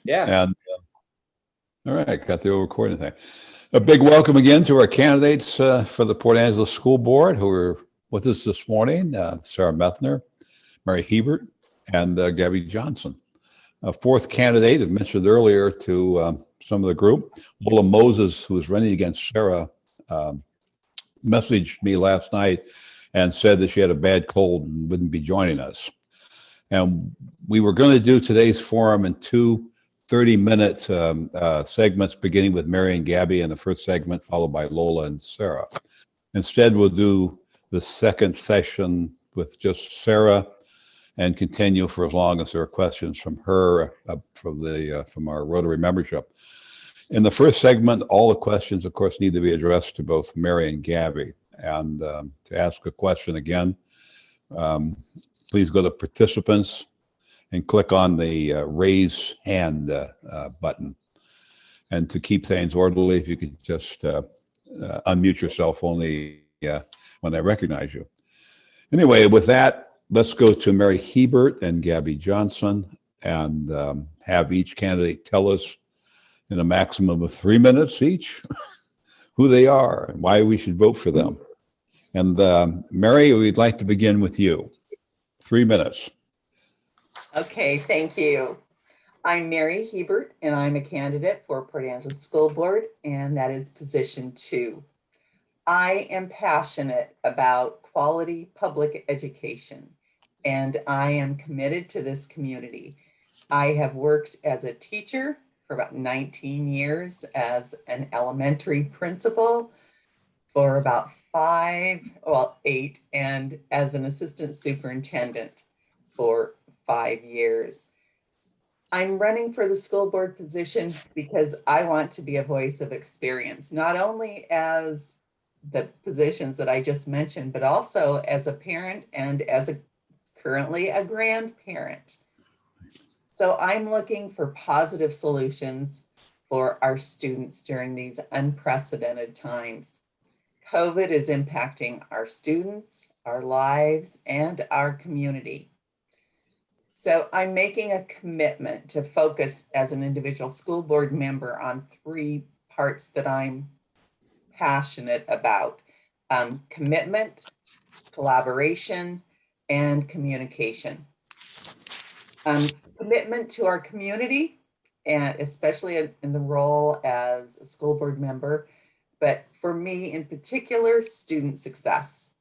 Yeah. And all right, got the old recording thing. A big welcome again to our candidates for the Port Angeles School Board who are with us this morning, Sarah Methener, Mary Hebert, and Gabby Johnson. A fourth candidate, I mentioned earlier to some of the group, Lola Moses, who is running against Sarah, um, messaged me last night and said that she had a bad cold and wouldn't be joining us. And we were going to do today's forum in two 30-minute segments, beginning with Mary and Gabby in the first segment, followed by Lola and Sarah. Instead, we'll do the second session with just Sarah and continue for as long as there are questions from her, from our Rotary membership. In the first segment, all the questions, of course, need to be addressed to both Mary and Gabby. And to ask a question again, please go to participants and click on the raise hand button. And to keep things orderly, if you could just unmute yourself only when I recognize you. Anyway, with that, let's go to Mary Hebert and Gabby Johnson and have each candidate tell us in a maximum of 3 minutes each who they are and why we should vote for them. And Mary, we'd like to begin with you. 3 minutes. Okay, thank you. I'm Mary Hebert, and I'm a candidate for Port Angeles School Board, and that is position 2. I am passionate about quality public education, and I am committed to this community. I have worked as a teacher for about 19 years, as an elementary principal for about 8, and as an assistant superintendent for 5 years. I'm running for the school board position because I want to be a voice of experience, not only as the positions that I just mentioned, but also as a parent and as currently a grandparent. So I'm looking for positive solutions for our students during these unprecedented times. COVID is impacting our students, our lives, and our community. So I'm making a commitment to focus as an individual school board member on 3 parts that I'm passionate about: commitment, collaboration, and communication. Commitment to our community, and especially in the role as a school board member, but for me in particular, student success.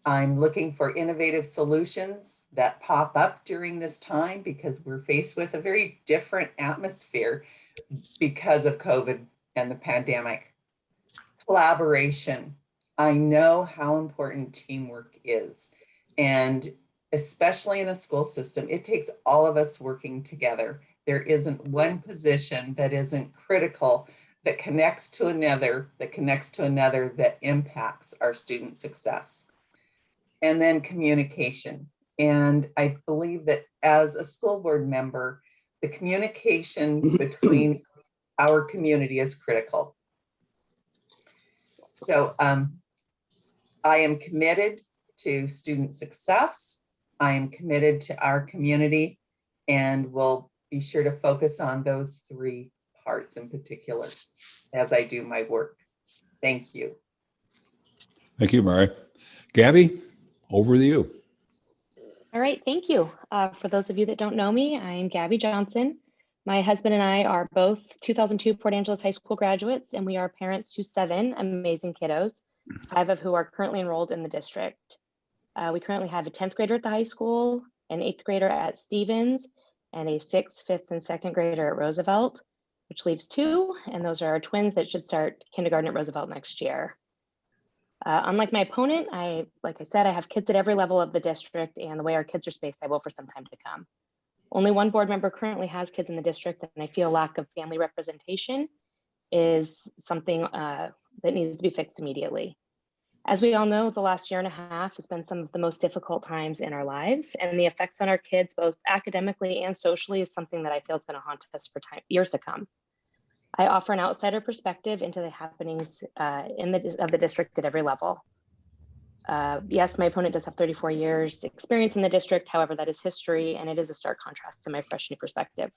I'm looking for innovative solutions that pop up during this time because we're faced with a very different atmosphere because of COVID and the pandemic. Collaboration. I know how important teamwork is, and especially in a school system, it takes all of us working together. There isn't one position that isn't critical, that connects to another, that impacts our student success. And then communication. And I believe that as a school board member, the communication between our community is critical. So I am committed to student success. I am committed to our community, and will be sure to focus on those 3 parts in particular as I do my work. Thank you. Thank you, Mary. Gabby, over to you. All right, thank you. For those of you that don't know me, I'm Gabby Johnson. My husband and I are both 2002 Port Angeles High School graduates, and we are parents to 7 amazing kiddos, 5 of who are currently enrolled in the district. We currently have a 10th grader at the high school, an 8th grader at Stevens, and a 6th, 5th, and 2nd grader at Roosevelt, which leaves 2, and those are our twins that should start kindergarten at Roosevelt next year. Unlike my opponent, like I said, I have kids at every level of the district, and the way our kids are spaced, I will for some time to come. Only one board member currently has kids in the district, and I feel lack of family representation is something that needs to be fixed immediately. As we all know, the last year and a half has been some of the most difficult times in our lives, and the effects on our kids, both academically and socially, is something that I feel is going to haunt us for years to come. I offer an outsider perspective into the happenings of the district at every level. Yes, my opponent does have 34 years experience in the district. However, that is history, and it is a stark contrast to my fresh new perspective.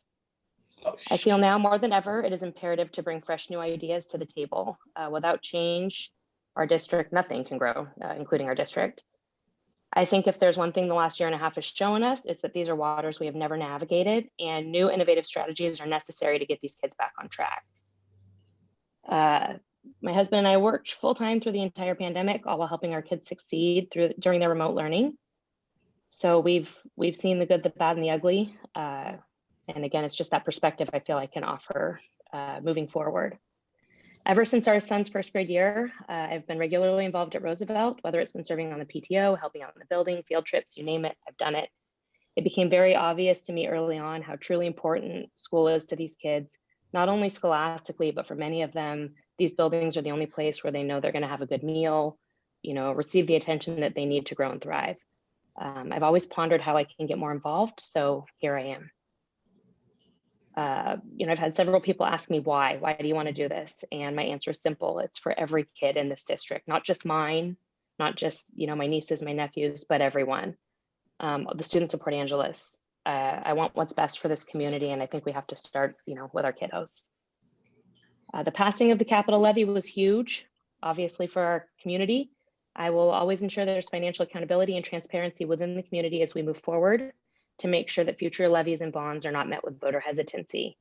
I feel now more than ever, it is imperative to bring fresh new ideas to the table. Without change, our district, nothing can grow, including our district. I think if there's one thing the last year and a half has shown us, is that these are waters we have never navigated, and new innovative strategies are necessary to get these kids back on track. My husband and I worked full-time through the entire pandemic, all while helping our kids succeed during their remote learning. So we've seen the good, the bad, and the ugly. And again, it's just that perspective I feel I can offer moving forward. Ever since our son's first grade year, I've been regularly involved at Roosevelt, whether it's been serving on the PTO, helping out in the building, field trips, you name it, I've done it. It became very obvious to me early on how truly important school is to these kids, not only scholastically, but for many of them, these buildings are the only place where they know they're going to have a good meal, receive the attention that they need to grow and thrive. I've always pondered how I can get more involved, so here I am. I've had several people ask me why do you want to do this? And my answer is simple. It's for every kid in this district, not just mine, not just, my nieces, my nephews, but everyone. The students of Port Angeles. I want what's best for this community. And I think we have to start, with our kiddos. The passing of the capital levy was huge, obviously, for our community. I will always ensure there's financial accountability and transparency within the community as we move forward to make sure that future levies and bonds are not met with voter hesitancy.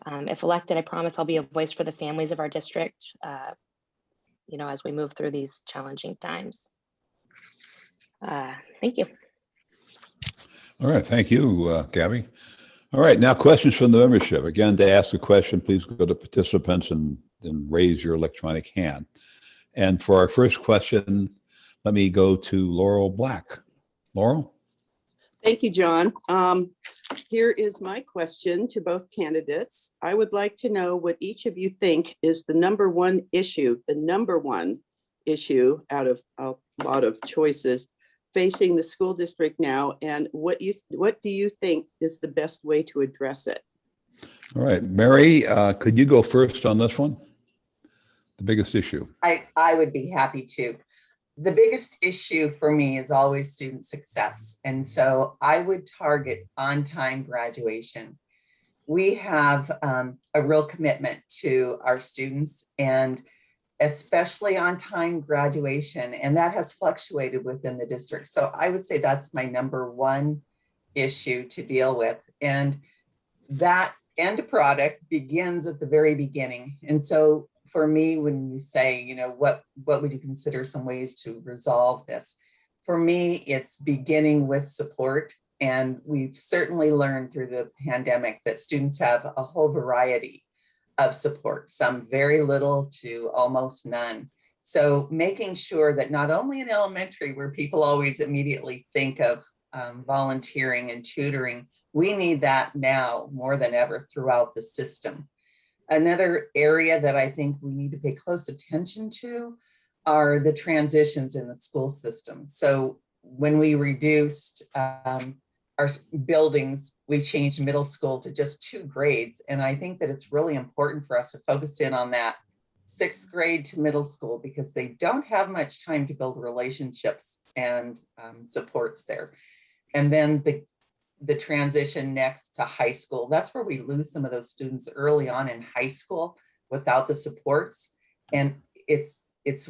If elected, I promise I'll be a voice for the families of our district, as we move through these challenging times. Thank you. All right, thank you, Gabby. All right, now questions from the membership. Again, to ask a question, please go to participants and raise your electronic hand. And for our first question, let me go to Laurel Black. Laurel? Thank you, John. Here is my question to both candidates. I would like to know what each of you think is the number one issue out of a lot of choices facing the school district now, and what do you think is the best way to address it? All right, Mary, could you go first on this one? The biggest issue. I would be happy to. The biggest issue for me is always student success. And so I would target on-time graduation. We have a real commitment to our students, and especially on-time graduation, and that has fluctuated within the district. So I would say that's my number one issue to deal with. And that end product begins at the very beginning. And so for me, when you say, what would you consider some ways to resolve this? For me, it's beginning with support. And we've certainly learned through the pandemic that students have a whole variety of support, some very little to almost none. So making sure that not only in elementary, where people always immediately think of volunteering and tutoring, we need that now more than ever throughout the system. Another area that I think we need to pay close attention to are the transitions in the school system. So when we reduced our buildings, we changed middle school to just 2 grades. And I think that it's really important for us to focus in on that 6th grade to middle school, because they don't have much time to build relationships and supports there. And then the transition next to high school, that's where we lose some of those students early on in high school without the supports. And it's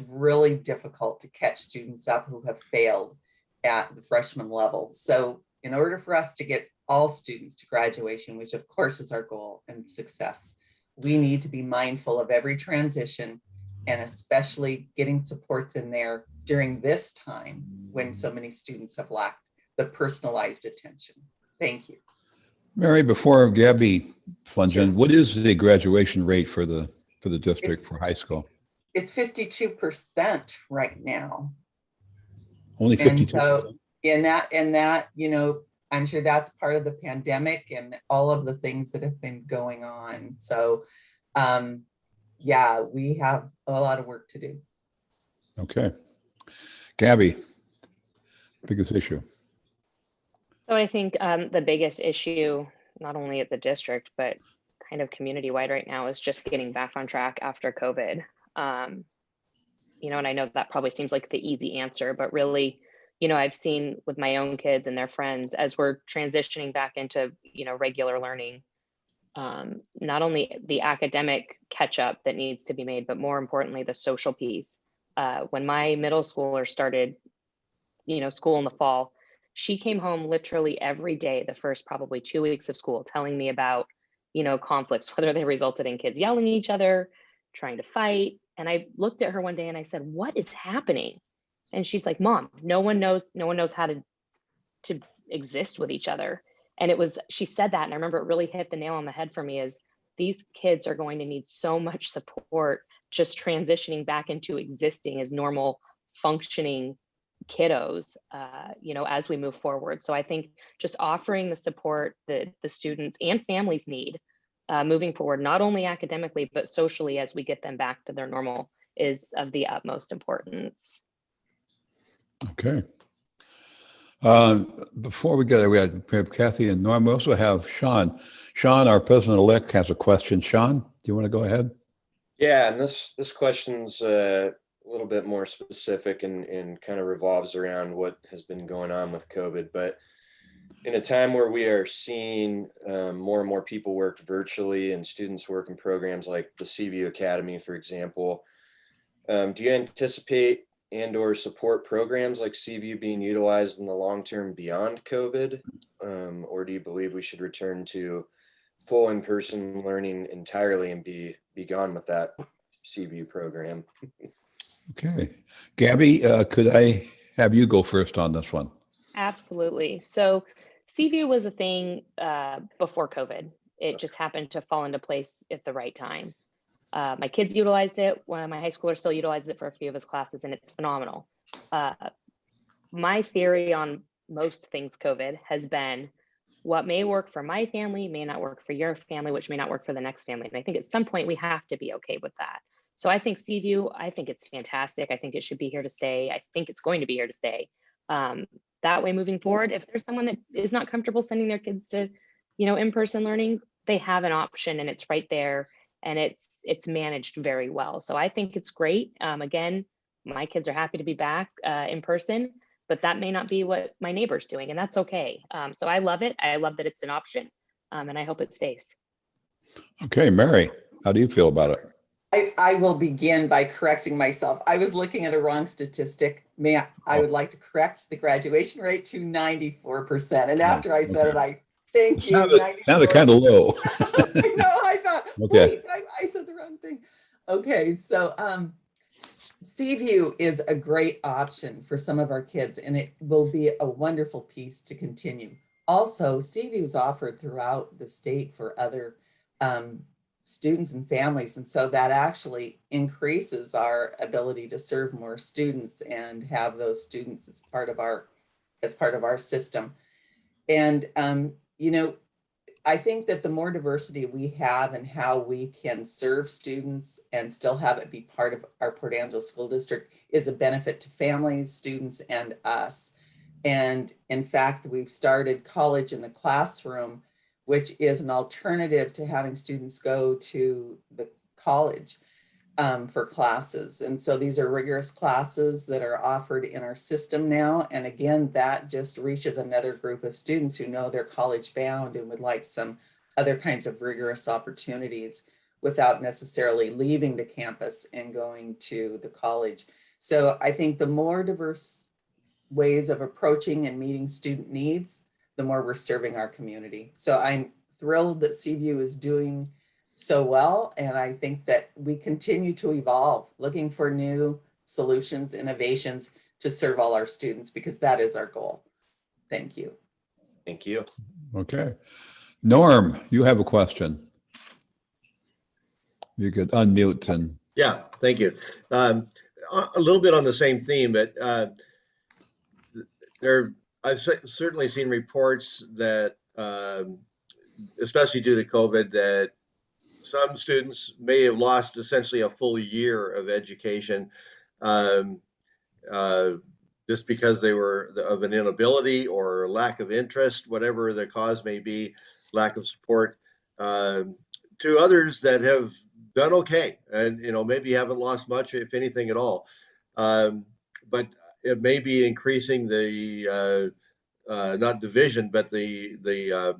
really difficult to catch students up who have failed at the freshman level. So in order for us to get all students to graduation, which of course is our goal and success, we need to be mindful of every transition, and especially getting supports in there during this time when so many students have lacked the personalized attention. Thank you. Mary, before Gabby plunge in, what is the graduation rate for the district for high school? It's 52% right now. Only 52%. And so in that, I'm sure that's part of the pandemic and all of the things that have been going on. So yeah, we have a lot of work to do. Okay. Gabby, biggest issue. So I think the biggest issue, not only at the district, but kind of community-wide right now, is just getting back on track after COVID. And I know that probably seems like the easy answer, but really, I've seen with my own kids and their friends, as we're transitioning back into, regular learning, not only the academic catch up that needs to be made, but more importantly, the social piece. When my middle schooler started, school in the fall, she came home literally every day, the first probably 2 weeks of school, telling me about, conflicts, whether they resulted in kids yelling at each other, trying to fight. And I looked at her one day and I said, "What is happening?" And she's like, "Mom, no one knows how to exist with each other." And she said that, and I remember it really hit the nail on the head for me, is these kids are going to need so much support just transitioning back into existing as normal functioning kiddos, as we move forward. So I think just offering the support that the students and families need moving forward, not only academically, but socially as we get them back to their normal, is of the utmost importance. Okay. Before we get there, we have Kathy and Norm. We also have Sean. Sean, our president-elect, has a question. Sean, do you want to go ahead? Yeah, and this question's a little bit more specific and kind of revolves around what has been going on with COVID. But in a time where we are seeing more and more people work virtually and students work in programs like the CVU Academy, for example, do you anticipate and/or support programs like CVU being utilized in the long term beyond COVID? Or do you believe we should return to full in-person learning entirely and be gone with that CVU program? Okay. Gabby, could I have you go first on this one? Absolutely. So CView was a thing before COVID. It just happened to fall into place at the right time. My kids utilized it. One of my high schoolers still utilizes it for a few of his classes, and it's phenomenal. My theory on most things COVID has been what may work for my family may not work for your family, which may not work for the next family. And I think at some point we have to be okay with that. So I think CView, I think it's fantastic. I think it should be here to stay. I think it's going to be here to stay. That way, moving forward, if there's someone that is not comfortable sending their kids to, in-person learning, they have an option and it's right there, and it's managed very well. So I think it's great. Again, my kids are happy to be back in person, but that may not be what my neighbor's doing, and that's okay. So I love it. I love that it's an option, and I hope it stays. Okay, Mary, how do you feel about it? I will begin by correcting myself. I was looking at a wrong statistic. I would like to correct the graduation rate to 94%. And after I said it, I thank you. Sounded kind of low. I know. I thought, Okay. wait, I said the wrong thing. Okay, so CView is a great option for some of our kids, and it will be a wonderful piece to continue. Also, CView is offered throughout the state for other students and families, and so that actually increases our ability to serve more students and have those students as part of our system. And I think that the more diversity we have and how we can serve students and still have it be part of our Port Angeles School District is a benefit to families, students, and us. And in fact, we've started College in the Classroom, which is an alternative to having students go to the college for classes. And so these are rigorous classes that are offered in our system now. And again, that just reaches another group of students who know they're college bound and would like some other kinds of rigorous opportunities without necessarily leaving the campus and going to the college. So I think the more diverse ways of approaching and meeting student needs, the more we're serving our community. So I'm thrilled that CView is doing so well. And I think that we continue to evolve, looking for new solutions, innovations to serve all our students, because that is our goal. Thank you. Thank you. Okay. Norm, you have a question. You could unmute and. Yeah, thank you. A little bit on the same theme, but I've certainly seen reports that, especially due to COVID, that some students may have lost essentially a full year of education just because they were of an inability or lack of interest, whatever the cause may be, lack of support, to others that have done okay and maybe haven't lost much, if anything at all. But it may be increasing the not division, but the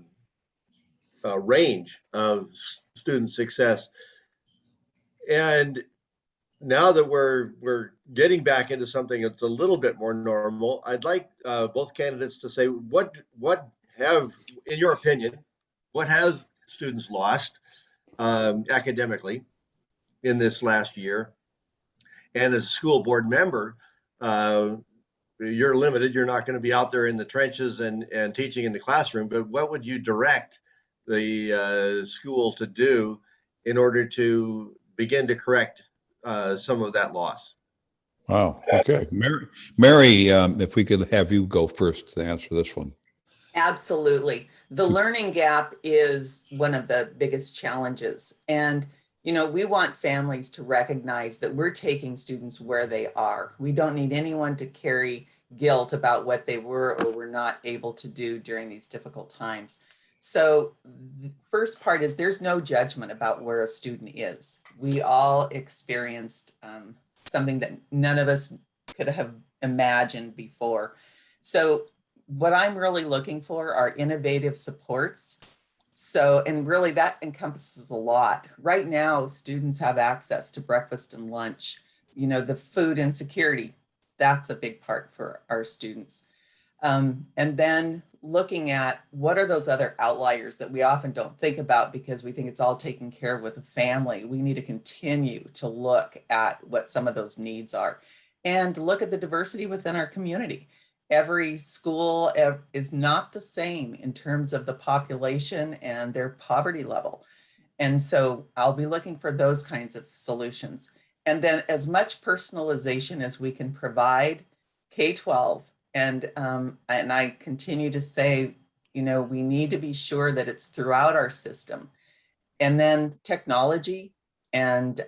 range of student success. And now that we're getting back into something that's a little bit more normal, I'd like both candidates to say what have, in your opinion, what have students lost academically in this last year? And as a school board member, you're limited. You're not going to be out there in the trenches and teaching in the classroom. But what would you direct the school to do in order to begin to correct some of that loss? Wow. Okay. Mary, if we could have you go first to answer this one. Absolutely. The learning gap is one of the biggest challenges. And, you know, we want families to recognize that we're taking students where they are. We don't need anyone to carry guilt about what they were or were not able to do during these difficult times. So the first part is there's no judgment about where a student is. We all experienced something that none of us could have imagined before. So what I'm really looking for are innovative supports. So, and really that encompasses a lot. Right now, students have access to breakfast and lunch. You know, the food insecurity, that's a big part for our students. And then looking at what are those other outliers that we often don't think about because we think it's all taken care of with a family. We need to continue to look at what some of those needs are and look at the diversity within our community. Every school is not the same in terms of the population and their poverty level. And so I'll be looking for those kinds of solutions. And then as much personalization as we can provide K-12. And I continue to say, you know, we need to be sure that it's throughout our system. And then technology and,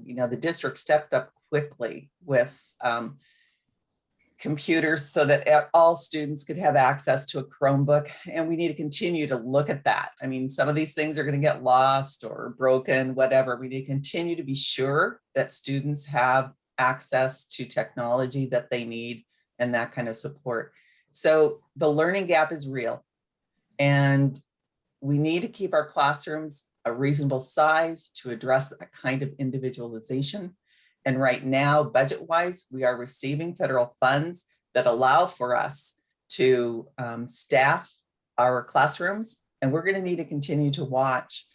you know, the district stepped up quickly with computers so that all students could have access to a Chromebook. And we need to continue to look at that. I mean, some of these things are going to get lost or broken, whatever. We need to continue to be sure that students have access to technology that they need and that kind of support. So the learning gap is real. And we need to keep our classrooms a reasonable size to address that kind of individualization. And right now, budget-wise, we are receiving federal funds that allow for us to staff our classrooms. And we're going to need to continue to watch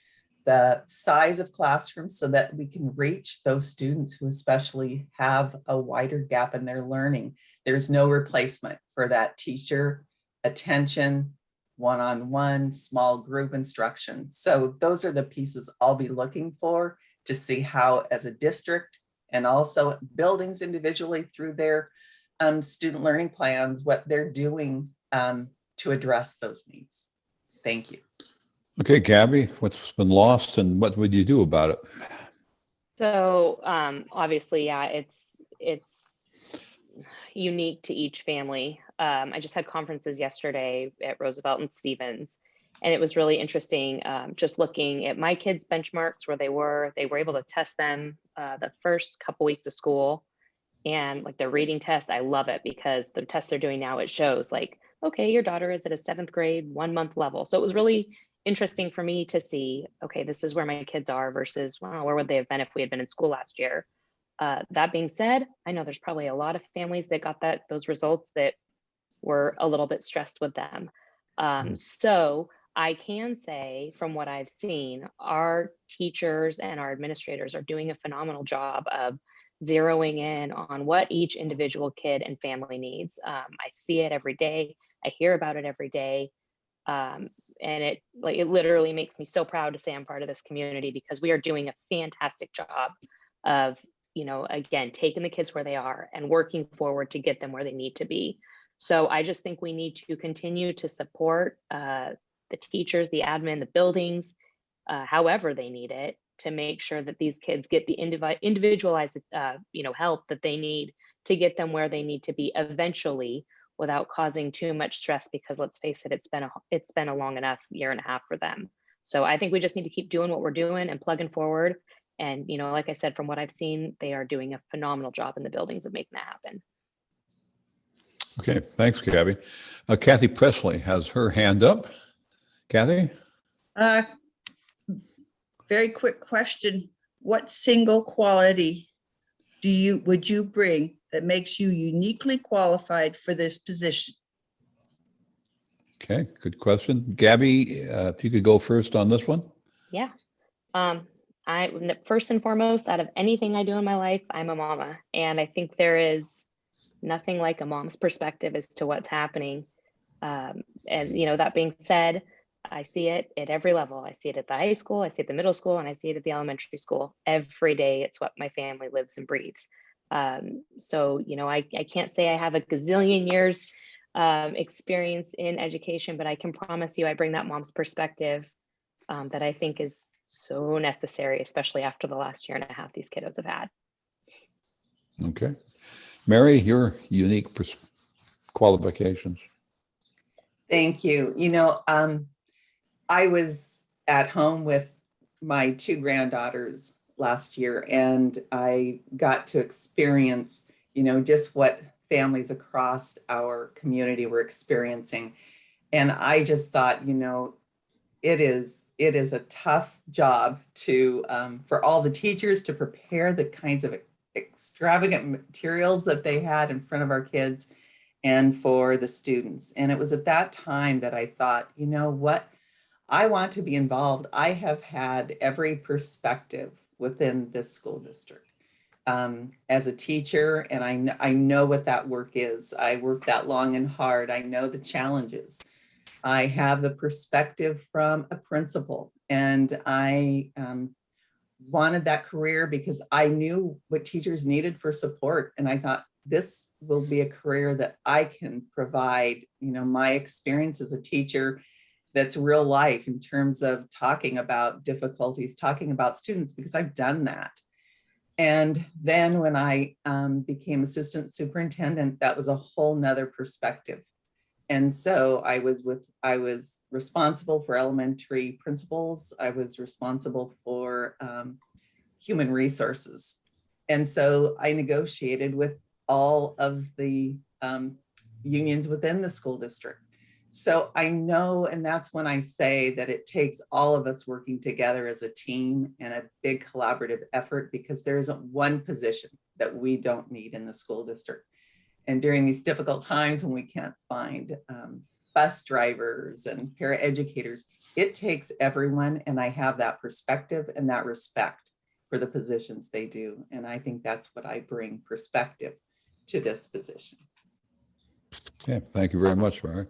the size of classrooms so that we can reach those students who especially have a wider gap in their learning. There's no replacement for that teacher attention, one-on-one, small group instruction. So those are the pieces I'll be looking for to see how, as a district, and also buildings individually through their student learning plans, what they're doing to address those needs. Thank you. Okay, Gabby, what's been lost and what would you do about it? So obviously, yeah, it's unique to each family. I just had conferences yesterday at Roosevelt and Stevens, and it was really interesting just looking at my kids' benchmarks where they were able to test them the first couple weeks of school. And like the reading test, I love it because the test they're doing now, it shows like, okay, your daughter is at a 7th grade 1-month level. So it was really interesting for me to see, okay, this is where my kids are versus, well, where would they have been if we had been in school last year? That being said, I know there's probably a lot of families that got those results that were a little bit stressed with them. So I can say from what I've seen, our teachers and our administrators are doing a phenomenal job of zeroing in on what each individual kid and family needs. I see it every day. I hear about it every day. And it literally makes me so proud to say I'm part of this community because we are doing a fantastic job of, you know, again, taking the kids where they are and working forward to get them where they need to be. So I just think we need to continue to support the teachers, the admin, the buildings, however they need it, to make sure that these kids get the individualized, help that they need to get them where they need to be eventually, without causing too much stress. Because let's face it, it's been a long enough 1.5 years for them. So I think we just need to keep doing what we're doing and plugging forward. And you know, like I said, from what I've seen, they are doing a phenomenal job in the buildings of making that happen. Okay, thanks, Gabby. Kathy Presley has her hand up. Kathy? Uh, Very quick question. What single quality would you bring that makes you uniquely qualified for this position? Okay, good question. Gabby, if you could go first on this one. Yeah. First and foremost, out of anything I do in my life, I'm a mama. And I think there is nothing like a mom's perspective as to what's happening. And that being said, I see it at every level. I see it at the high school, I see it at the middle school, and I see it at the elementary school. Every day, it's what my family lives and breathes. So, I can't say I have a gazillion years experience in education, but I can promise you I bring that mom's perspective that I think is so necessary, especially after the last year and a half these kiddos have had. Okay. Mary, your unique qualifications. Thank you. I was at home with my 2 granddaughters last year, and I got to experience, just what families across our community were experiencing. And I just thought, it is a tough job for all the teachers to prepare the kinds of extravagant materials that they had in front of our kids, and for the students. And it was at that time that I thought, you know what? I want to be involved. I have had every perspective within this school district as a teacher, and I know what that work is. I worked that long and hard. I know the challenges. I have the perspective from a principal, and I wanted that career because I knew what teachers needed for support. And I thought, this will be a career that I can provide, my experience as a teacher that's real life in terms of talking about difficulties, talking about students, because I've done that. And then when I became assistant superintendent, that was a whole nother perspective. And so I was responsible for elementary principals. I was responsible for human resources. And so I negotiated with all of the unions within the school district. So I know, and that's when I say that it takes all of us working together as a team and a big collaborative effort, because there isn't one position that we don't need in the school district. And during these difficult times when we can't find bus drivers and paraeducators, it takes everyone. And I have that perspective and that respect for the positions they do. And I think that's what I bring, perspective to this position. Yeah, thank you very much, Mary.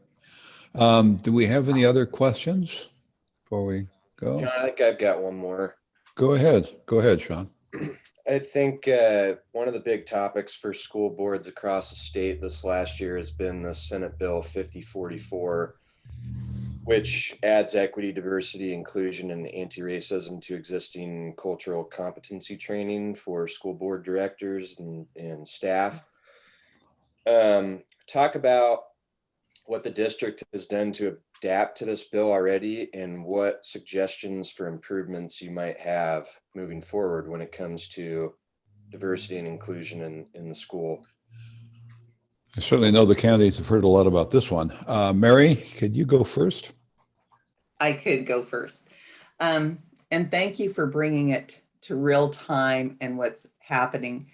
Do we have any other questions before we go? John, I think I've got one more. Go ahead. Go ahead, Sean. I think one of the big topics for school boards across the state this last year has been the Senate Bill 5044, which adds equity, diversity, inclusion, and anti-racism to existing cultural competency training for school board directors and staff. Talk about what the district has done to adapt to this bill already, and what suggestions for improvements you might have moving forward when it comes to diversity and inclusion in the school. I certainly know the candidates have heard a lot about this one. Mary, could you go first? I could go first. And thank you for bringing it to real time and what's happening.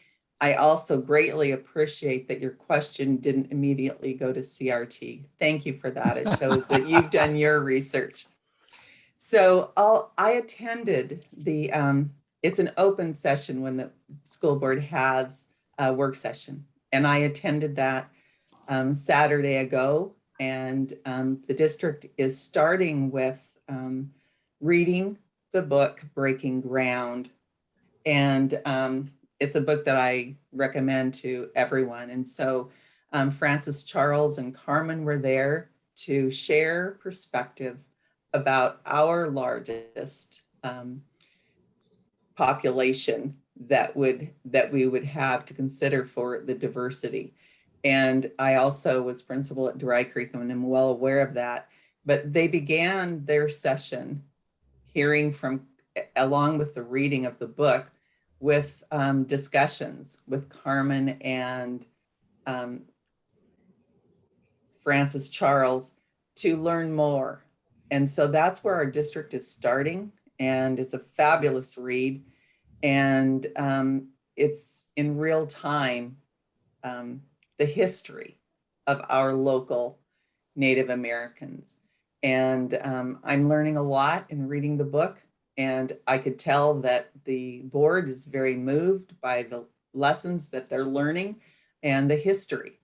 I also greatly appreciate that your question didn't immediately go to CRT. Thank you for that. It shows that you've done your research. So I attended the, it's an open session when the school board has a work session. And I attended that Saturday ago. And the district is starting with reading the book, Breaking Ground. And it's a book that I recommend to everyone. And so Francis Charles and Carmen were there to share perspective about our largest population that we would have to consider for the diversity. And I also was principal at Dry Creek and I'm well aware of that. But they began their session hearing from, along with the reading of the book, with discussions with Carmen and Francis Charles to learn more And so that's where our district is starting, and it's a fabulous read. And it's in real time, the history of our local Native Americans. And I'm learning a lot in reading the book. And I could tell that the board is very moved by the lessons that they're learning and the history.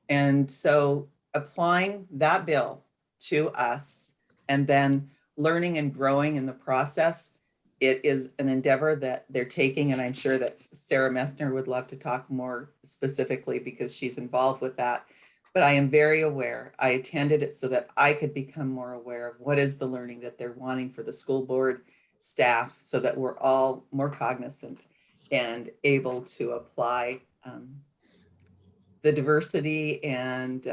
And so applying that bill to us and then learning and growing in the process, it is an endeavor that they're taking. And I'm sure that Sarah Methener would love to talk more specifically because she's involved with that. But I am very aware. I attended it so that I could become more aware of what is the learning that they're wanting for the school board staff, so that we're all more cognizant and able to apply the diversity and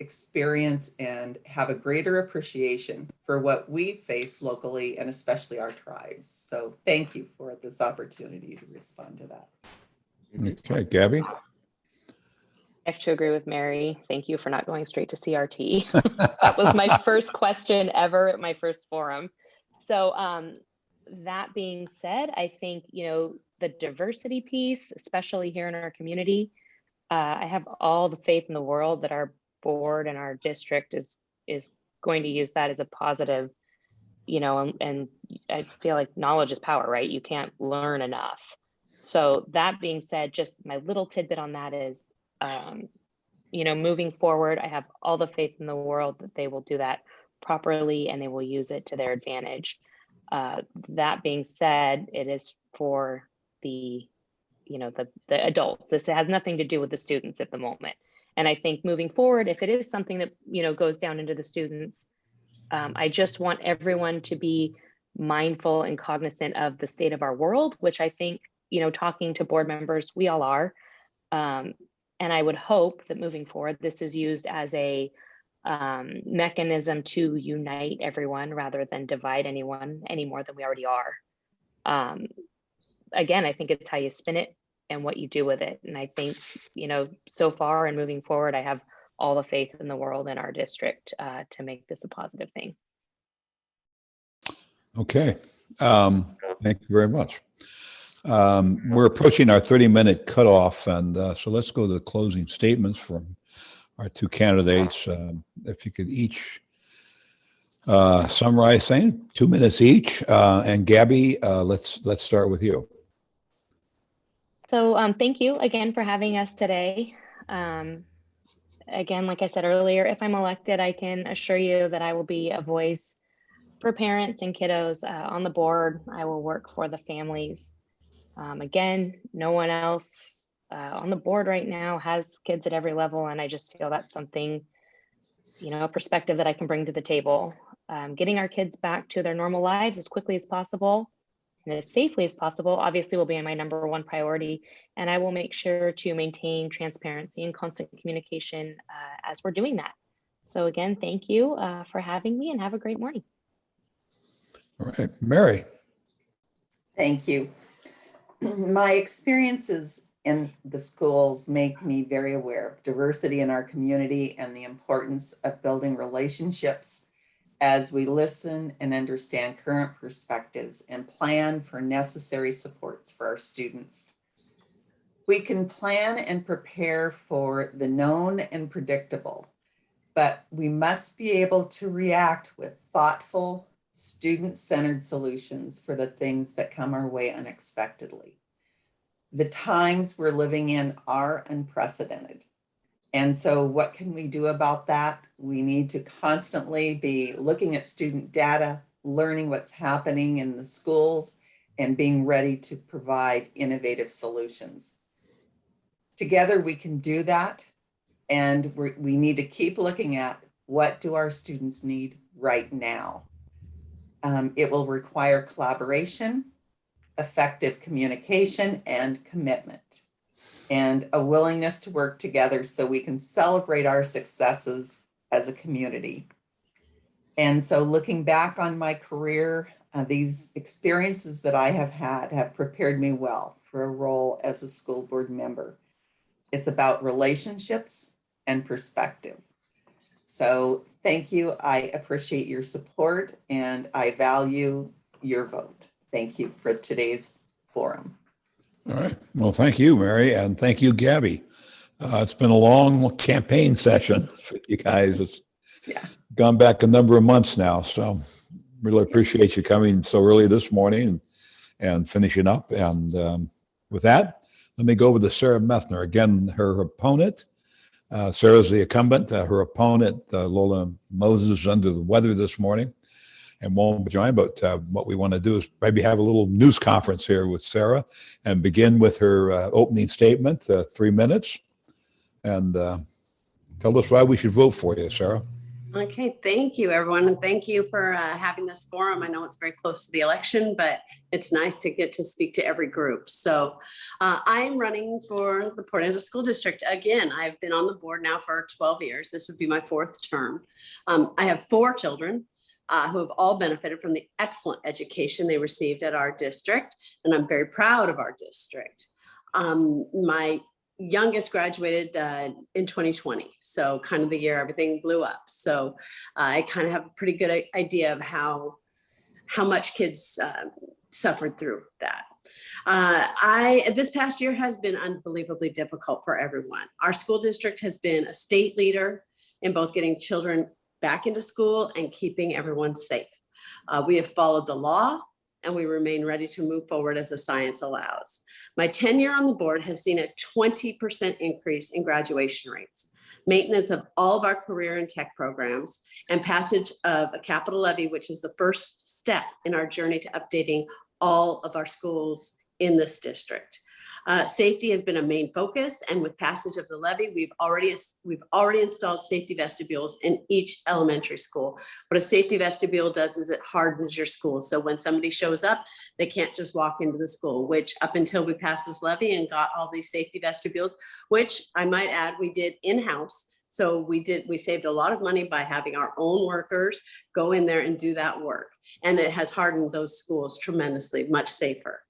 experience and have a greater appreciation for what we face locally and especially our tribes. So thank you for this opportunity to respond to that. Okay, Gabby? I have to agree with Mary. Thank you for not going straight to CRT. That was my first question ever at my first forum. So that being said, I think, the diversity piece, especially here in our community, I have all the faith in the world that our board and our district is going to use that as a positive, and I feel like knowledge is power, right? You can't learn enough. So that being said, just my little tidbit on that is, moving forward, I have all the faith in the world that they will do that properly and they will use it to their advantage. That being said, it is for the adults. This has nothing to do with the students at the moment. And I think moving forward, if it is something that, goes down into the students, I just want everyone to be mindful and cognizant of the state of our world, which I think, talking to board members, we all are. And I would hope that moving forward, this is used as a mechanism to unite everyone rather than divide anyone any more than we already are. Again, I think it's how you spin it and what you do with it. And I think, so far and moving forward, I have all the faith in the world in our district to make this a positive thing. Okay. Thank you very much. We're approaching our 30-minute cutoff, and so let's go to the closing statements from our two candidates. If you could each summarize, saying 2 minutes each. And Gabby, let's start with you. So thank you again for having us today. Again, like I said earlier, if I'm elected, I can assure you that I will be a voice for parents and kiddos on the board. I will work for the families. Again, no one else on the board right now has kids at every level, and I just feel that's something, a perspective that I can bring to the table. Getting our kids back to their normal lives as quickly as possible and as safely as possible obviously will be my number one priority, and I will make sure to maintain transparency and constant communication as we're doing that. So again, thank you for having me, and have a great morning. All right, Mary. Thank you. My experiences in the schools make me very aware of diversity in our community and the importance of building relationships as we listen and understand current perspectives and plan for necessary supports for our students. We can plan and prepare for the known and predictable, but we must be able to react with thoughtful, student-centered solutions for the things that come our way unexpectedly. The times we're living in are unprecedented. And so what can we do about that? We need to constantly be looking at student data, learning what's happening in the schools, and being ready to provide innovative solutions. Together we can do that. And we need to keep looking at what do our students need right now. It will require collaboration, effective communication, and commitment, and a willingness to work together so we can celebrate our successes as a community. And so looking back on my career, these experiences that I have had have prepared me well for a role as a school board member. It's about relationships and perspective. So thank you. I appreciate your support and I value your vote. Thank you for today's forum. All right. Well, thank you, Mary, and thank you, Gabby. It's been a long campaign session for you guys. It's Yeah. gone back a number of months now, so really appreciate you coming so early this morning and finishing up. And with that, let me go over to Sarah Methener. Again, her opponent. Sarah's the incumbent. Her opponent, Lola Moses, is under the weather this morning and won't be joined. But what we want to do is maybe have a little news conference here with Sarah and begin with her opening statement, 3 minutes, and tell us why we should vote for you, Sarah. Okay, thank you, everyone. And thank you for having this forum. I know it's very close to the election, but it's nice to get to speak to every group. So I'm running for the Port Angeles School District. Again, I've been on the board now for 12 years. This would be my 4th term. I have 4 children who have all benefited from the excellent education they received at our district, and I'm very proud of our district. My youngest graduated in 2020, so kind of the year everything blew up. So I kind of have a pretty good idea of how much kids suffered through that. This past year has been unbelievably difficult for everyone. Our school district has been a state leader in both getting children back into school and keeping everyone safe. We have followed the law, and we remain ready to move forward as the science allows. My tenure on the board has seen a 20% increase in graduation rates, maintenance of all of our career and tech programs, and passage of a capital levy, which is the first step in our journey to updating all of our schools in this district. Safety has been a main focus, and with passage of the levy, we've already installed safety vestibules in each elementary school. What a safety vestibule does is it hardens your school. So when somebody shows up, they can't just walk into the school, which up until we passed this levy and got all these safety vestibules, which I might add, we did in-house. So we saved a lot of money by having our own workers go in there and do that work. And it has hardened those schools tremendously, much safer.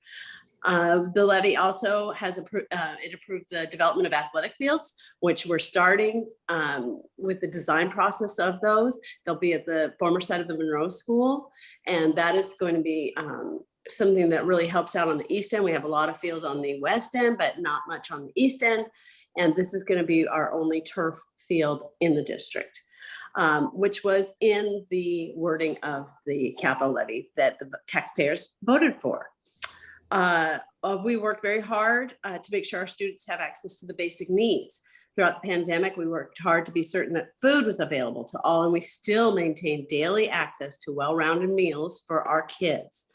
The levy also has approved the development of athletic fields, which we're starting with the design process of those. They'll be at the former site of the Monroe School, and that is going to be something that really helps out on the east end. We have a lot of fields on the west end, but not much on the east end. And this is going to be our only turf field in the district, which was in the wording of the capital levy that the taxpayers voted for. We worked very hard to make sure our students have access to the basic needs. Throughout the pandemic, we worked hard to be certain that food was available to all, and we still maintain daily access to well-rounded meals for our kids.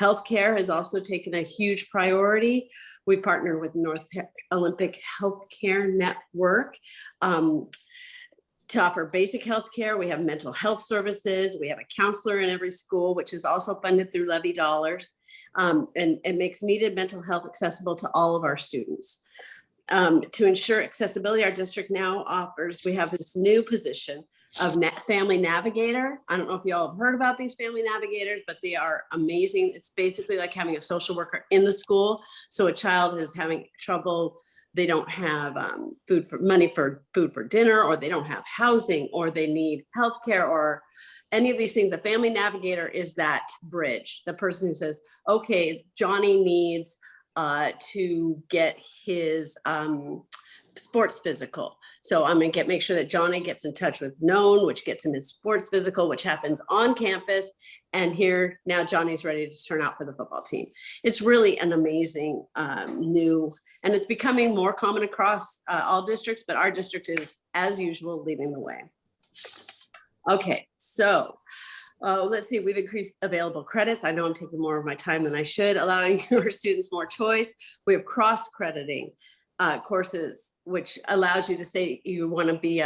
Healthcare has also taken a huge priority. We partner with North Olympic Healthcare Network to offer basic health care. We have mental health services. We have a counselor in every school, which is also funded through levy dollars, and it makes needed mental health accessible to all of our students. To ensure accessibility, our district now offers, we have this new position of family navigator. I don't know if you all have heard about these family navigators, but they are amazing. It's basically like having a social worker in the school. So a child is having trouble, they don't have food for dinner, or they don't have housing, or they need healthcare, or any of these things. The family navigator is that bridge, the person who says, okay, Johnny needs to get his sports physical. So I'm going to make sure that Johnny gets in touch with Known, which gets him his sports physical, which happens on campus. And here now Johnny's ready to turn out for the football team. It's really an amazing new, and it's becoming more common across all districts, but our district is, as usual, leading the way. Okay, so let's see, we've increased available credits. I know I'm taking more of my time than I should, allowing our students more choice. We have cross-crediting courses, which allows you to say you want to be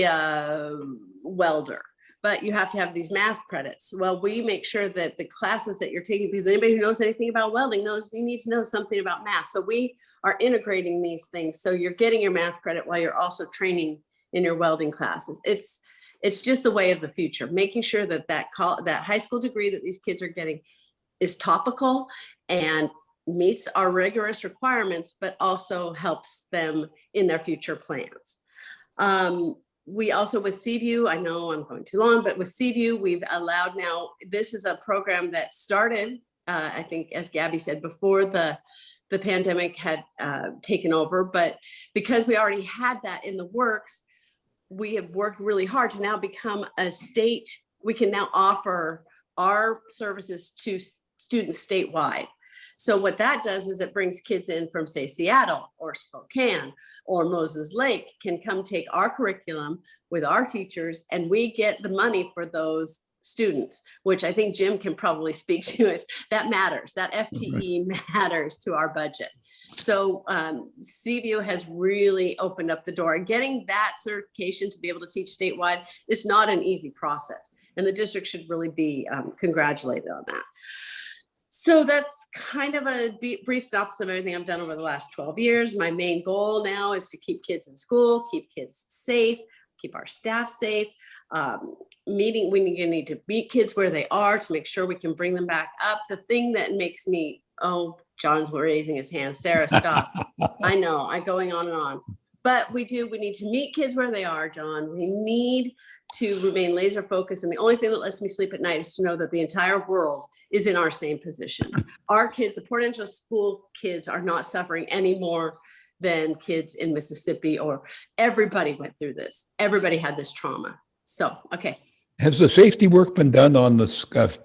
a welder, but you have to have these math credits. Well, we make sure that the classes that you're taking, because anybody who knows anything about welding knows you need to know something about math. So we are integrating these things. So you're getting your math credit while you're also training in your welding classes. It's just the way of the future, making sure that that high school degree that these kids are getting is topical and meets our rigorous requirements, but also helps them in their future plans. We also with Seaview, I know I'm going too long, but with Seaview, we've allowed now, this is a program that started, I think, as Gabby said, before the pandemic had taken over. But because we already had that in the works, we have worked really hard to now become a state. We can now offer our services to students statewide. So what that does is it brings kids in from, say, Seattle or Spokane or Moses Lake can come take our curriculum with our teachers, and we get the money for those students, which I think Jim can probably speak to. Is that matters. That FTE matters to our budget. So Seaview has really opened up the door, and getting that certification to be able to teach statewide is not an easy process. And the district should really be congratulated on that. So that's kind of a brief synopsis of everything I've done over the last 12 years. My main goal now is to keep kids in school, keep kids safe, keep our staff safe. We need to meet kids where they are to make sure we can bring them back up. The thing that makes me, oh, John's raising his hand. Sarah, stop. I know, I'm going on and on. But we need to meet kids where they are, John. We need to remain laser focused. And the only thing that lets me sleep at night is to know that the entire world is in our same position. Our kids, the Port Angeles school kids, are not suffering any more than kids in Mississippi, or everybody went through this. Everybody had this trauma. So, okay. Has the safety work been done on the,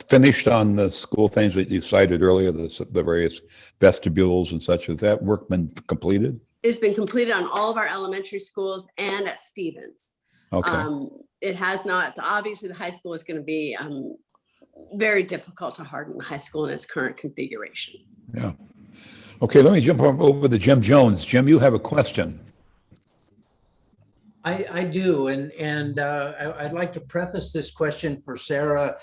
finished on the school things that you cited earlier, the various vestibules and such? Has that work been completed? It's been completed on all of our elementary schools and at Stevens. Okay. It has not, obviously the high school is going to be very difficult to harden the high school in its current configuration. Yeah. Okay, let me jump over to Jim Jones. Jim, you have a question. I do, and I'd like to preface this question for Sarah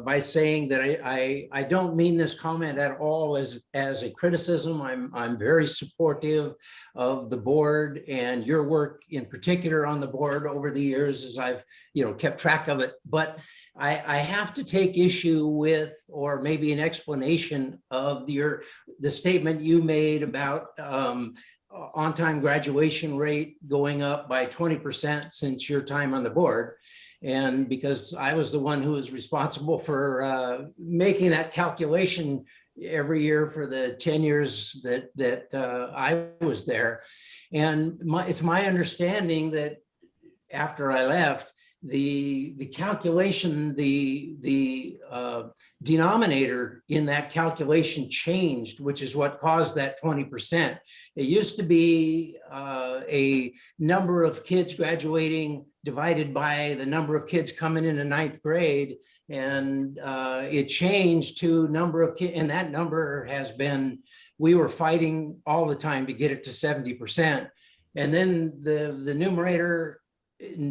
by saying that I don't mean this comment at all as a criticism. I'm very supportive of the board and your work in particular on the board over the years, as I've kept track of it. But I have to take issue with, or maybe an explanation of the statement you made about on-time graduation rate going up by 20% since your time on the board. And because I was the one who was responsible for making that calculation every year for the 10 years that I was there. And it's my understanding that after I left, the calculation, the denominator in that calculation changed, which is what caused that 20%. It used to be a number of kids graduating divided by the number of kids coming into ninth grade. And it changed to number of kids, and that number has been, we were fighting all the time to get it to 70%. And then the numerator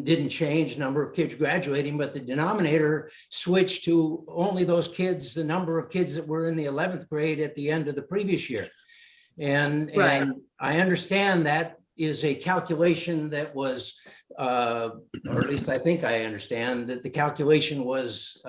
didn't change number of kids graduating, but the denominator switched to only those kids, the number of kids that were in the 11th grade at the end of the previous year. And I understand that is a calculation that was, or at least I think I understand that the calculation was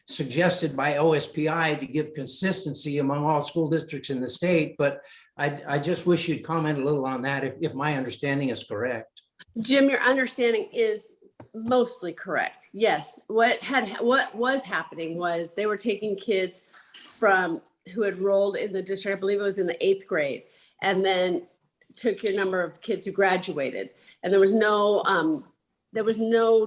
suggested by OSPI to give consistency among all school districts in the state. But I just wish you'd comment a little on that if my understanding is correct. Jim, your understanding is mostly correct. Yes. What was happening was they were taking kids from who had enrolled in the district, I believe it was in the 8th grade, and then took your number of kids who graduated. And there was no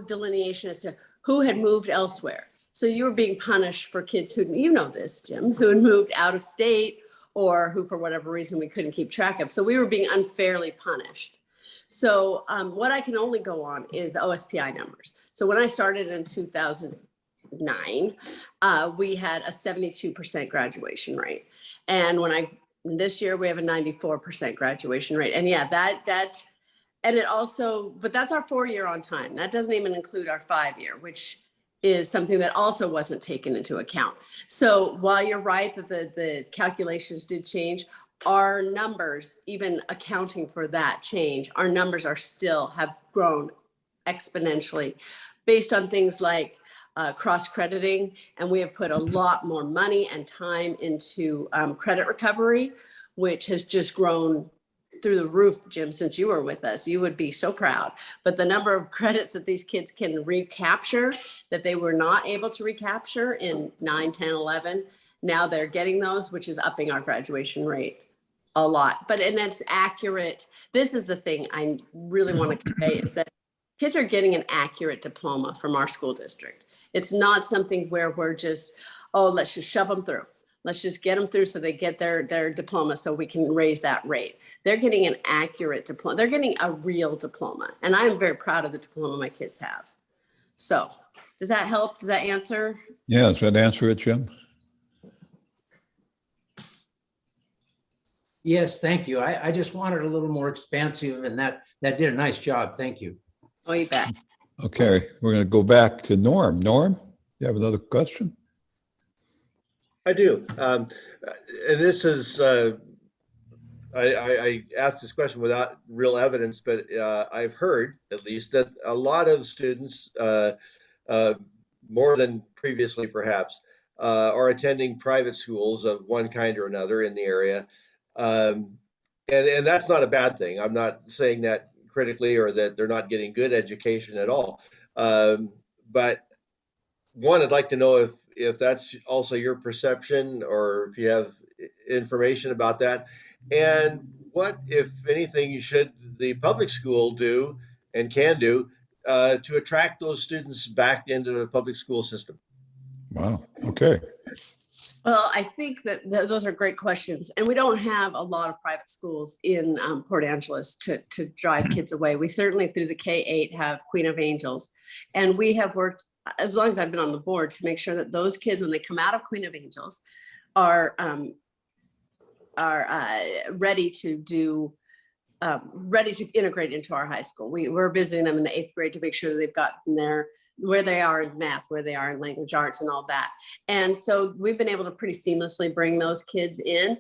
delineation as to who had moved elsewhere. So you were being punished for kids who, you know this, Jim, who had moved out of state or who, for whatever reason, we couldn't keep track of. So we were being unfairly punished. So what I can only go on is the OSPI numbers. So when I started in 2009, we had a 72% graduation rate. And this year we have a 94% graduation rate. And yeah, and it also, but that's our 4-year on time. That doesn't even include our 5-year, which is something that also wasn't taken into account. So while you're right that the calculations did change, our numbers, even accounting for that change, our numbers have grown exponentially based on things like cross-crediting. And we have put a lot more money and time into credit recovery, which has just grown through the roof, Jim, since you were with us. You would be so proud. But the number of credits that these kids can recapture that they were not able to recapture in 9, 10, 11, now they're getting those, which is upping our graduation rate a lot. But, and that's accurate. This is the thing I really want to convey is that kids are getting an accurate diploma from our school district. It's not something where we're just, oh, let's just shove them through. Let's just get them through so they get their diploma so we can raise that rate. They're getting an accurate diploma. They're getting a real diploma. And I'm very proud of the diploma my kids have. So does that help? Does that answer? Yeah, does that answer it, Jim? Yes, thank you. I just wanted a little more expansive, and that did a nice job. Thank you. Oh, you bet. Okay, we're going to go back to Norm. Norm, you have another question? I do. And this is, I asked this question without real evidence, but I've heard at least that a lot of students, more than previously perhaps, are attending private schools of one kind or another in the area. And that's not a bad thing. I'm not saying that critically or that they're not getting good education at all. But one, I'd like to know if that's also your perception or if you have information about that. And what, if anything, should the public school do and can do to attract those students back into the public school system? Wow, okay. Well, I think that those are great questions. And we don't have a lot of private schools in Port Angeles to drive kids away. We certainly through the K-8 have Queen of Angels. And we have worked, as long as I've been on the board, to make sure that those kids, when they come out of Queen of Angels, are ready to integrate into our high school. We're visiting them in the 8th grade to make sure that they've gotten there, where they are in math, where they are in language arts and all that. And so we've been able to pretty seamlessly bring those kids in.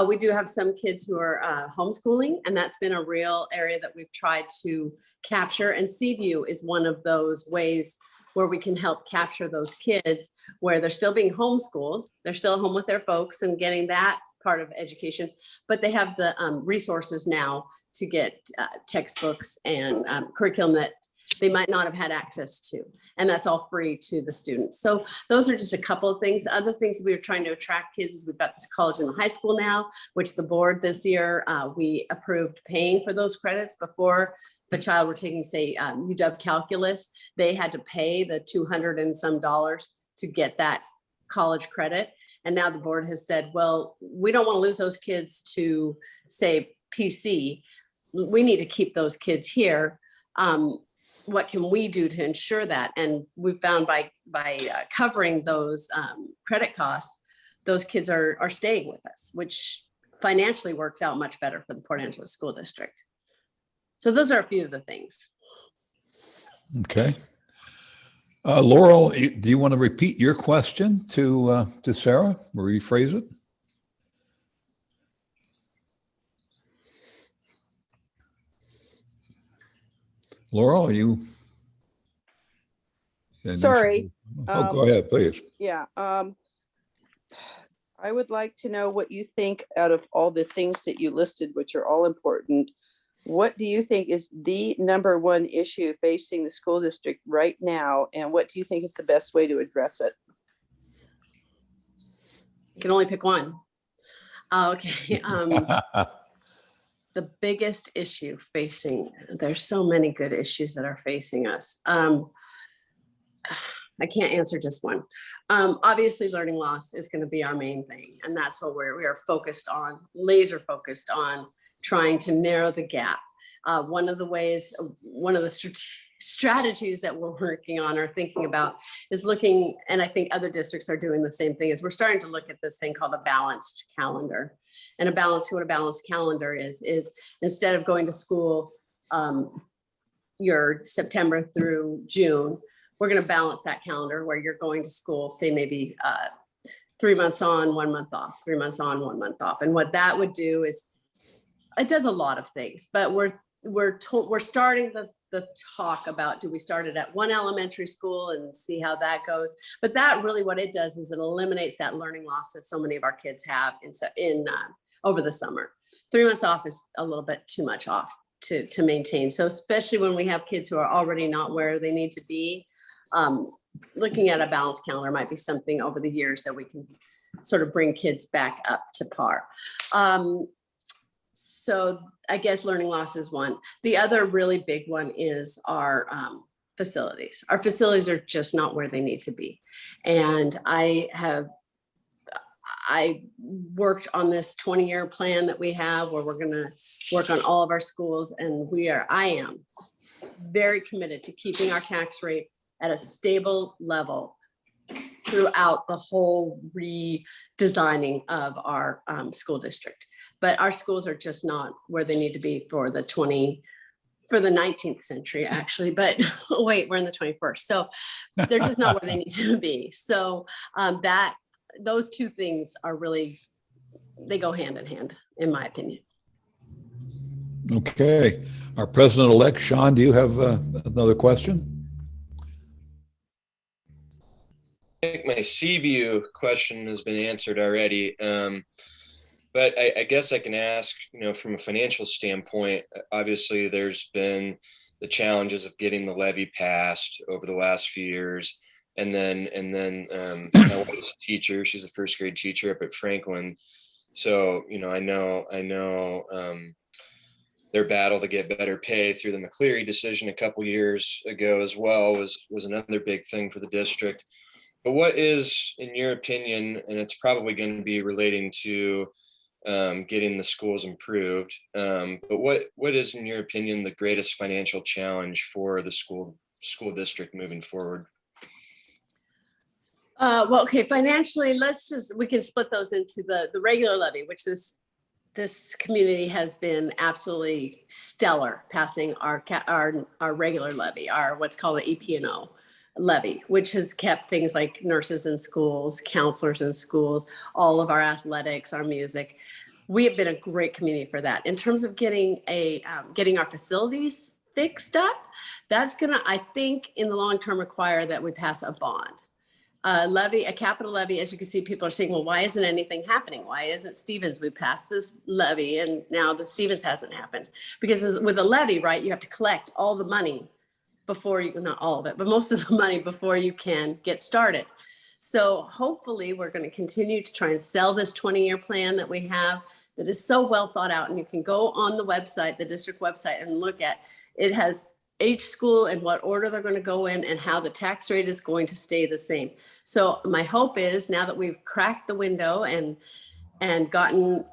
We do have some kids who are homeschooling, and that's been a real area that we've tried to capture. And Seaview is one of those ways where we can help capture those kids where they're still being homeschooled. They're still home with their folks and getting that part of education, but they have the resources now to get textbooks and curriculum that they might not have had access to. And that's all free to the students. So those are just a couple of things. Other things we are trying to attract kids is we've got this college and the high school now, which the board this year, we approved paying for those credits. Before the child were taking, say, UW calculus, they had to pay the $200 and some to get that college credit. And now the board has said, well, we don't want to lose those kids to, say, PC. We need to keep those kids here. What can we do to ensure that? And we found by covering those credit costs, those kids are staying with us, which financially works out much better for the Port Angeles School District. So those are a few of the things. Okay. Laurel, do you want to repeat your question to Sarah or rephrase it? Laurel, are you? Sorry. Oh, go ahead, please. Yeah. I would like to know what you think out of all the things that you listed, which are all important. What do you think is the number one issue facing the school district right now? And what do you think is the best way to address it? You can only pick one. Okay. The biggest issue facing, there's so many good issues that are facing us. I can't answer just one. Obviously, learning loss is going to be our main thing. And that's what we are focused on, laser focused on trying to narrow the gap. One of the strategies that we're working on or thinking about is looking, and I think other districts are doing the same thing, is we're starting to look at this thing called a balanced calendar. And what a balanced calendar is instead of going to school your September through June, we're going to balance that calendar where you're going to school, say maybe 3 months on, 1 month off, 3 months on, 1 month off. And what that would do is, it does a lot of things, but we're starting the talk about, do we start it at one elementary school and see how that goes? But that really what it does is it eliminates that learning loss that so many of our kids have in over the summer. 3 months off is a little bit too much off to maintain. So especially when we have kids who are already not where they need to be, looking at a balanced calendar might be something over the years that we can sort of bring kids back up to par. So I guess learning loss is one. The other really big one is our facilities. Our facilities are just not where they need to be. And I worked on this 20-year plan that we have where we're going to work on all of our schools, and I am very committed to keeping our tax rate at a stable level throughout the whole redesigning of our school district. But our schools are just not where they need to be for the 19th century, actually. But wait, we're in the 21st. So they're just not where they need to be. So those two things are really, they go hand in hand, in my opinion. Okay. Our president-elect, Sean, do you have another question? I think my Seaview question has been answered already. But I guess I can ask, from a financial standpoint, obviously there's been the challenges of getting the levy passed over the last few years. And then my wife's a teacher. She's a first grade teacher up at Franklin. So, I know their battle to get better pay through the McCleary decision a couple years ago as well was another big thing for the district. But what is, in your opinion, and it's probably going to be relating to getting the schools improved, but what is, in your opinion, the greatest financial challenge for the school district moving forward? Well, okay, financially, we can split those into the regular levy, which this community has been absolutely stellar, passing our regular levy, our what's called an EP&O levy, which has kept things like nurses in schools, counselors in schools, all of our athletics, our music. We have been a great community for that. In terms of getting our facilities fixed up, that's gonna, I think, in the long term require that we pass a bond. A capital levy, as you can see, people are saying, well, why isn't anything happening? Why isn't Stevens? We passed this levy and now the Stevens hasn't happened. Because with a levy, right, you have to collect all the money before you, not all of it, but most of the money before you can get started. So hopefully we're going to continue to try and sell this 20-year plan that we have that is so well thought out. And you can go on the website, the district website, and look at, it has each school and what order they're going to go in and how the tax rate is going to stay the same. So my hope is now that we've cracked the window and gotten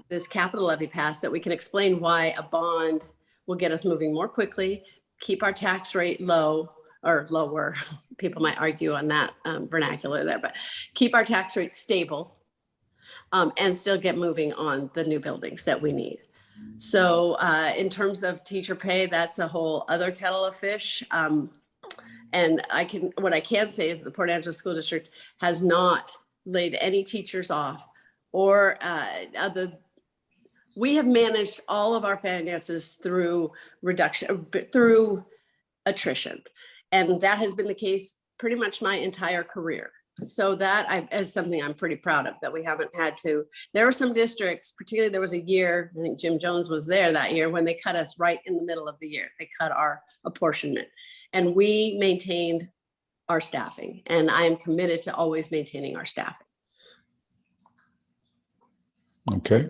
this capital levy passed, that we can explain why a bond will get us moving more quickly, keep our tax rate low or lower. People might argue on that vernacular there, but keep our tax rate stable and still get moving on the new buildings that we need. So in terms of teacher pay, that's a whole other kettle of fish. And what I can say is the Port Angeles School District has not laid any teachers off or we have managed all of our finances through attrition. And that has been the case pretty much my entire career. So that is something I'm pretty proud of, that we haven't had to. There were some districts, particularly there was a year, I think Jim Jones was there that year, when they cut us right in the middle of the year. They cut our apportionment and we maintained our staffing. And I am committed to always maintaining our staffing. Okay.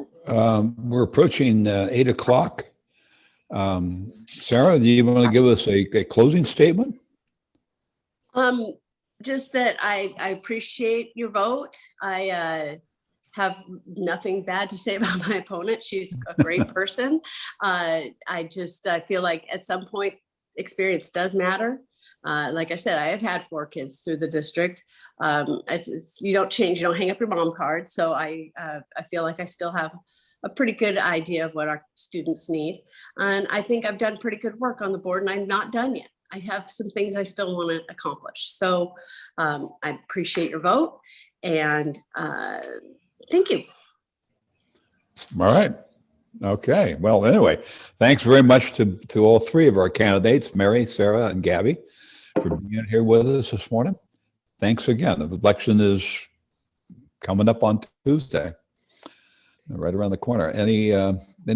We're approaching 8 o'clock. Sarah, do you want to give us a closing statement? Just that I appreciate your vote. I have nothing bad to say about my opponent. She's a great person. I feel like at some point experience does matter. Like I said, I have had 4 kids through the district. You don't change, you don't hang up your mom card. So I feel like I still have a pretty good idea of what our students need. And I think I've done pretty good work on the board and I'm not done yet. I have some things I still want to accomplish. So I appreciate your vote and thank you. All right. Okay. Well, anyway, thanks very much to all 3 of our candidates, Mary, Sarah, and Gabby, for being here with us this morning. Thanks again. The election is coming up on Tuesday. right around the corner. Any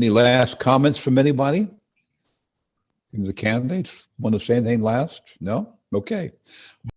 last comments from anybody? The candidates want to say anything last? No? Okay.